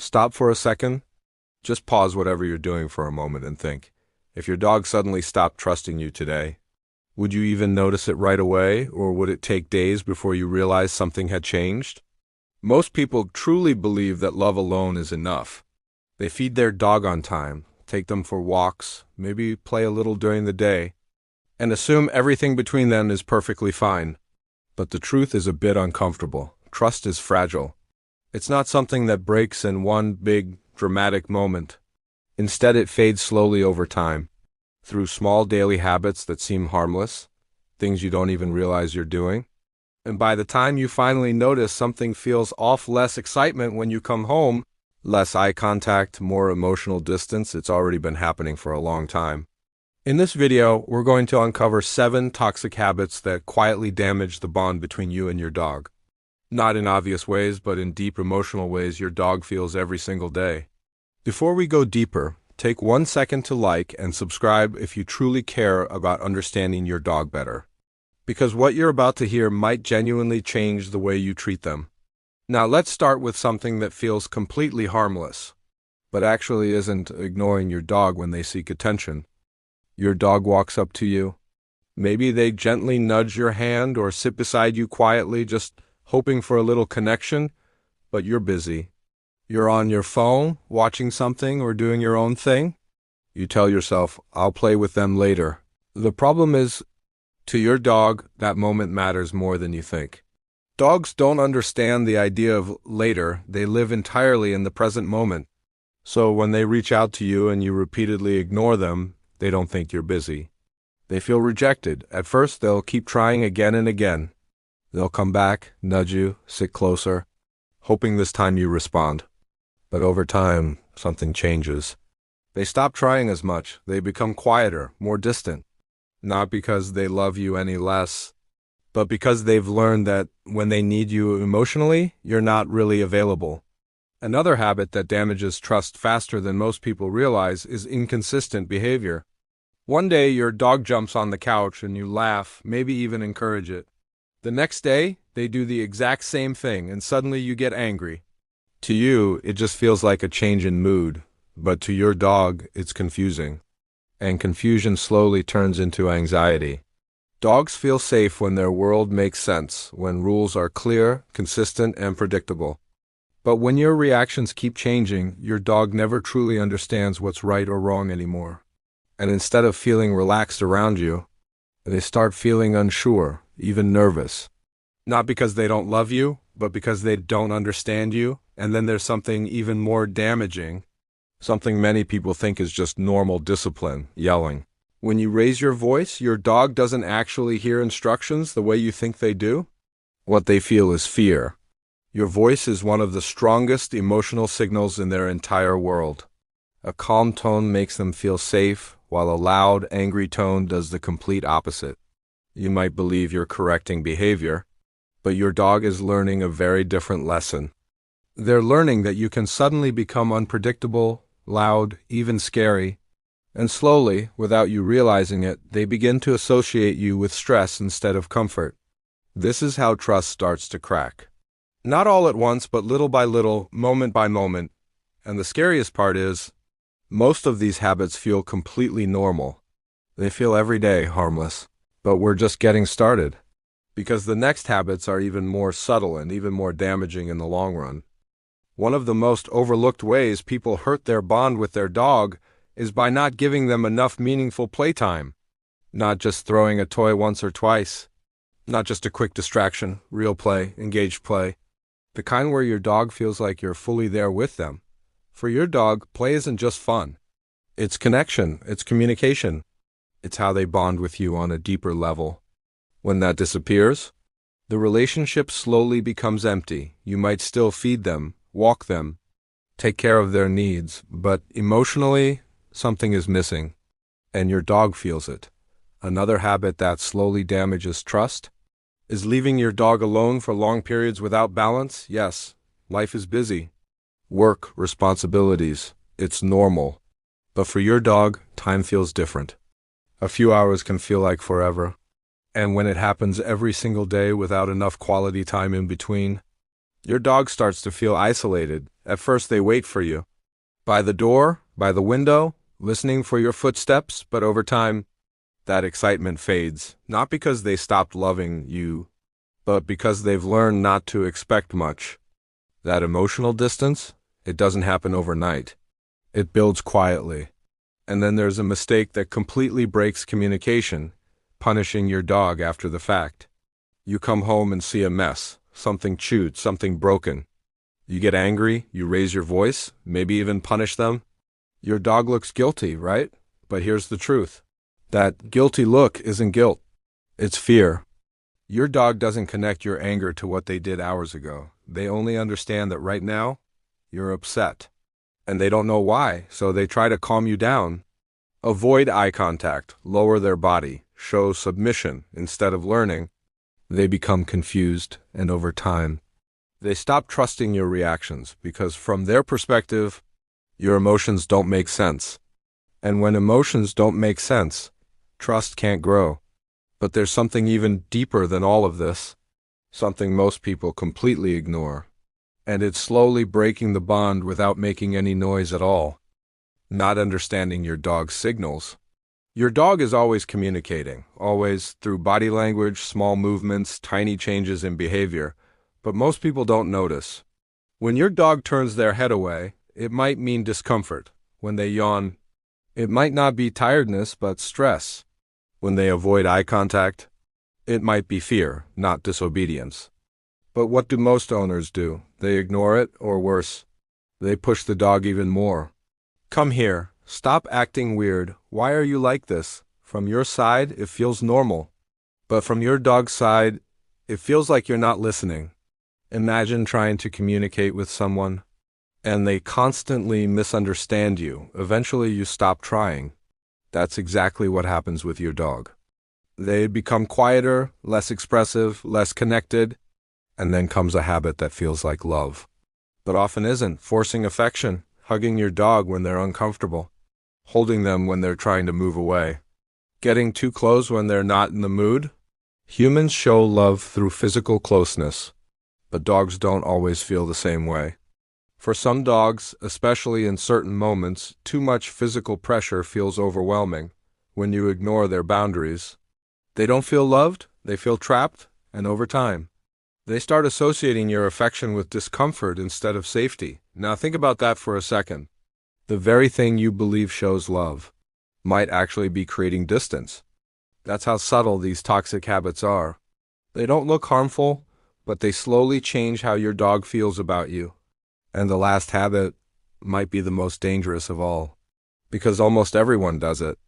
Stop for a second. Just pause whatever you're doing for a moment and think. If your dog suddenly stopped trusting you today, would you even notice it right away, or would it take days before you realize something had changed? Most people truly believe that love alone is enough. They feed their dog on time, take them for walks, maybe play a little during the day, and assume everything between them is perfectly fine. But the truth is a bit uncomfortable. Trust is fragile. It's not something that breaks in one big, dramatic moment. Instead, it fades slowly over time, through small daily habits that seem harmless, things you don't even realize you're doing. And by the time you finally notice something feels off, less excitement when you come home, less eye contact, more emotional distance, it's already been happening for a long time. In this video, we're going to uncover 7 toxic habits that quietly damage the bond between you and your dog. Not in obvious ways, but in deep emotional ways your dog feels every single day. Before we go deeper, take 1 second to like and subscribe if you truly care about understanding your dog better. Because what you're about to hear might genuinely change the way you treat them. Now let's start with something that feels completely harmless, but actually isn't ignoring your dog when they seek attention. Your dog walks up to you. Maybe they gently nudge your hand or sit beside you quietly, just hoping for a little connection, but you're busy. You're on your phone, watching something or doing your own thing. You tell yourself, I'll play with them later. The problem is, to your dog, that moment matters more than you think. Dogs don't understand the idea of later. They live entirely in the present moment. So when they reach out to you and you repeatedly ignore them, they don't think you're busy. They feel rejected. At first, they'll keep trying again and again. They'll come back, nudge you, sit closer, hoping this time you respond. But over time, something changes. They stop trying as much. They become quieter, more distant. Not because they love you any less, but because they've learned that when they need you emotionally, you're not really available. Another habit that damages trust faster than most people realize is inconsistent behavior. One day, your dog jumps on the couch and you laugh, maybe even encourage it. The next day, they do the exact same thing, and suddenly you get angry. To you, it just feels like a change in mood, but to your dog, it's confusing. And confusion slowly turns into anxiety. Dogs feel safe when their world makes sense, when rules are clear, consistent, and predictable. But when your reactions keep changing, your dog never truly understands what's right or wrong anymore. And instead of feeling relaxed around you, they start feeling unsure, even nervous. Not because they don't love you, but because they don't understand you. And then there's something even more damaging, something many people think is just normal discipline, yelling. When you raise your voice, your dog doesn't actually hear instructions the way you think they do. What they feel is fear. Your voice is one of the strongest emotional signals in their entire world. A calm tone makes them feel safe, while a loud, angry tone does the complete opposite. You might believe you're correcting behavior, but your dog is learning a very different lesson. They're learning that you can suddenly become unpredictable, loud, even scary, and slowly, without you realizing it, they begin to associate you with stress instead of comfort. This is how trust starts to crack. Not all at once, but little by little, moment by moment. And the scariest part is, most of these habits feel completely normal. They feel every day harmless. But we're just getting started. Because the next habits are even more subtle and even more damaging in the long run. One of the most overlooked ways people hurt their bond with their dog is by not giving them enough meaningful playtime. Not just throwing a toy once or twice. Not just a quick distraction, real play, engaged play. The kind where your dog feels like you're fully there with them. For your dog, play isn't just fun. It's connection, it's communication. It's how they bond with you on a deeper level. When that disappears, the relationship slowly becomes empty. You might still feed them, walk them, take care of their needs, but emotionally, something is missing, and your dog feels it. Another habit that slowly damages trust is leaving your dog alone for long periods without balance. Yes, life is busy. Work, responsibilities, it's normal. But for your dog, time feels different. A few hours can feel like forever. And when it happens every single day without enough quality time in between, your dog starts to feel isolated, At first they wait for you. By the door, by the window, listening for your footsteps, but over time, that excitement fades, not because they stopped loving you, but because they've learned not to expect much. That emotional distance, it doesn't happen overnight. It builds quietly. And then there's a mistake that completely breaks communication, punishing your dog after the fact. You come home and see a mess, something chewed, something broken. You get angry, you raise your voice, maybe even punish them. Your dog looks guilty, right? But here's the truth. That guilty look isn't guilt. It's fear. Your dog doesn't connect your anger to what they did hours ago. They only understand that right now, you're upset. And they don't know why, so they try to calm you down. Avoid eye contact, lower their body, show submission instead of learning. They become confused, and over time, they stop trusting your reactions because from their perspective, your emotions don't make sense. And when emotions don't make sense, trust can't grow. But there's something even deeper than all of this, something most people completely ignore. And it's slowly breaking the bond without making any noise at all. Not understanding your dog's signals. Your dog is always communicating, always through body language, small movements, tiny changes in behavior, but most people don't notice. When your dog turns their head away, it might mean discomfort. When they yawn, it might not be tiredness, but stress. When they avoid eye contact, it might be fear, not disobedience. But what do most owners do? They ignore it, or worse, they push the dog even more. Come here. Stop acting weird. Why are you like this? From your side, it feels normal. But from your dog's side, it feels like you're not listening. Imagine trying to communicate with someone, and they constantly misunderstand you. Eventually, you stop trying. That's exactly what happens with your dog. They become quieter, less expressive, less connected, and then comes a habit that feels like love, but often isn't. Forcing affection, hugging your dog when they're uncomfortable, holding them when they're trying to move away, getting too close when they're not in the mood. Humans show love through physical closeness, but dogs don't always feel the same way. For some dogs, especially in certain moments, too much physical pressure feels overwhelming. When you ignore their boundaries, they don't feel loved, they feel trapped, and over time, they start associating your affection with discomfort instead of safety. Now think about that for a second. The very thing you believe shows love might actually be creating distance. That's how subtle these toxic habits are. They don't look harmful, but they slowly change how your dog feels about you. And the last habit might be the most dangerous of all, because almost everyone does it.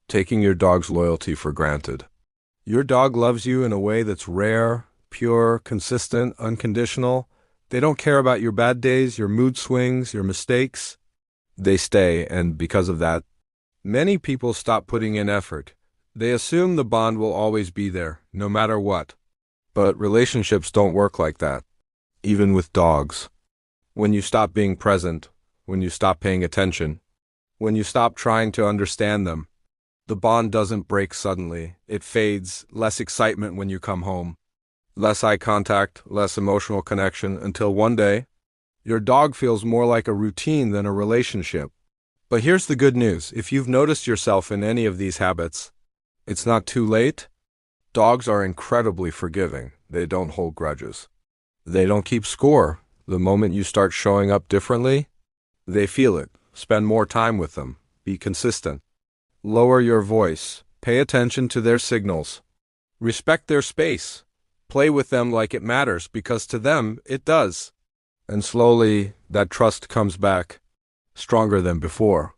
Taking your dog's loyalty for granted. Your dog loves you in a way that's rare, pure, consistent, unconditional. They don't care about your bad days, your mood swings, your mistakes. They stay, and because of that, many people stop putting in effort. They assume the bond will always be there, no matter what. But relationships don't work like that, even with dogs. When you stop being present, when you stop paying attention, when you stop trying to understand them, the bond doesn't break suddenly. It fades, less excitement when you come home. Less eye contact, less emotional connection, until one day, your dog feels more like a routine than a relationship. But here's the good news. If you've noticed yourself in any of these habits, it's not too late. Dogs are incredibly forgiving. They don't hold grudges. They don't keep score. The moment you start showing up differently, they feel it. Spend more time with them. Be consistent. Lower your voice. Pay attention to their signals. Respect their space. Play with them like it matters, because to them, it does. And slowly, that trust comes back, stronger than before.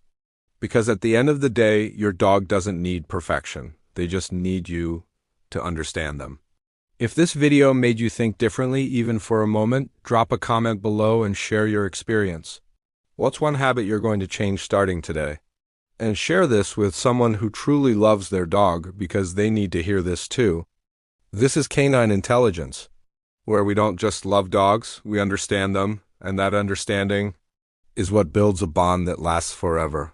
Because at the end of the day, your dog doesn't need perfection. They just need you to understand them. If this video made you think differently, even for a moment, drop a comment below and share your experience. What's one habit you're going to change starting today? And share this with someone who truly loves their dog, because they need to hear this too. This is Canine Intelligence, where we don't just love dogs, we understand them, and that understanding is what builds a bond that lasts forever.